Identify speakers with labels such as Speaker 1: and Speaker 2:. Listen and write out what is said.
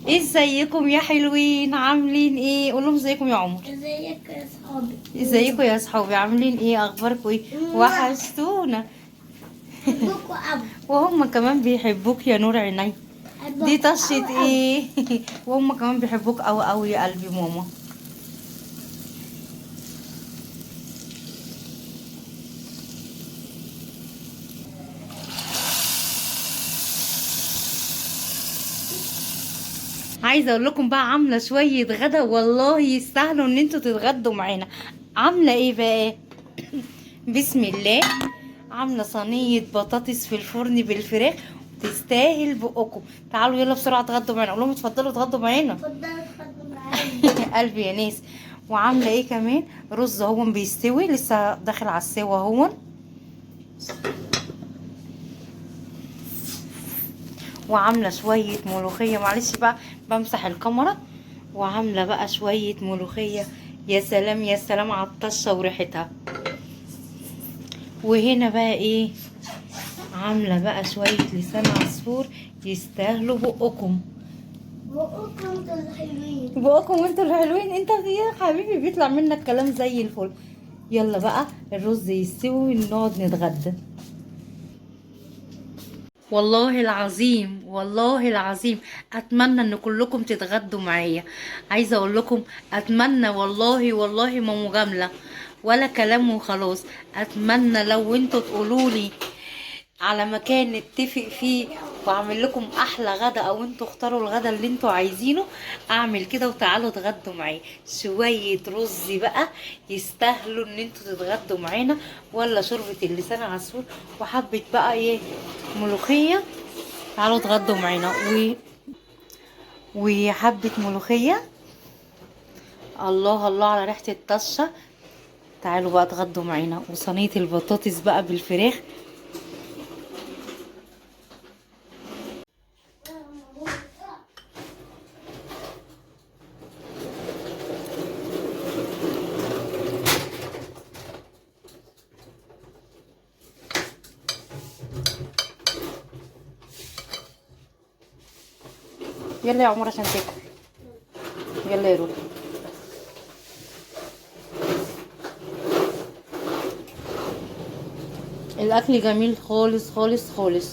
Speaker 1: ازيكم يا حلوين؟ عاملين ايه؟ قولهم ازيكم يا عمر.
Speaker 2: ازيك يا صحابي؟
Speaker 1: ازيكم يا صحابي؟ عاملين ايه؟ اخباركم ايه؟ وحشتونا.
Speaker 2: بحبكوا أوي.
Speaker 1: وهم كمان بيحبوك يا نور عيني. دي
Speaker 2: بحبكوا
Speaker 1: طشة
Speaker 2: أوي أوي.
Speaker 1: ايه؟ وهم كمان بيحبوك قوي قوي يا قلبي ماما. عايزه اقول لكم بقى عامله شويه غدا والله يستاهلوا ان انتوا تتغدوا معانا. عامله ايه بقى؟ بسم الله. عامله صينيه بطاطس في الفرن بالفراخ، تستاهل بقكم. تعالوا يلا بسرعه اتغدوا معانا، اقول لهم اتفضلوا اتغدوا معانا.
Speaker 2: اتفضلوا اتفضلوا معايا.
Speaker 1: قلبي يا ناس. وعامله ايه كمان؟ رز اهون بيستوي لسه داخل على السوا اهون. وعامله شويه ملوخيه، معلش بقى بمسح الكاميرا. وعامله بقى شويه ملوخيه. يا سلام يا سلام على الطشه وريحتها. وهنا بقى ايه؟ عامله بقى شويه لسان عصفور، يستاهلوا بقكم.
Speaker 2: بقكم انتوا الحلوين.
Speaker 1: بقكم انتوا الحلوين. انت يا حبيبي بيطلع منك كلام زي الفل. يلا بقى الرز يستوي ونقعد نتغدى. والله العظيم والله العظيم اتمنى ان كلكم تتغدوا معايا. عايزه اقول لكم اتمنى والله والله ما مجامله ولا كلام وخلاص. اتمنى لو انتوا تقولوا لي على مكان نتفق فيه واعمل لكم احلى غدا، او انتوا اختاروا الغدا اللي انتوا عايزينه اعمل كده وتعالوا اتغدوا معايا. شويه رز بقى يستاهلوا ان انتوا تتغدوا معانا، ولا شوربه اللسان عصفور وحبه بقى ايه ملوخيه. تعالوا اتغدوا معانا وحبه ملوخيه. الله الله على ريحه الطشه. تعالوا بقى اتغدوا معانا، وصينيه البطاطس بقى بالفراخ. يلا يا عمر عشان تاكل. يلا يا روحي. الاكل جميل خالص خالص خالص.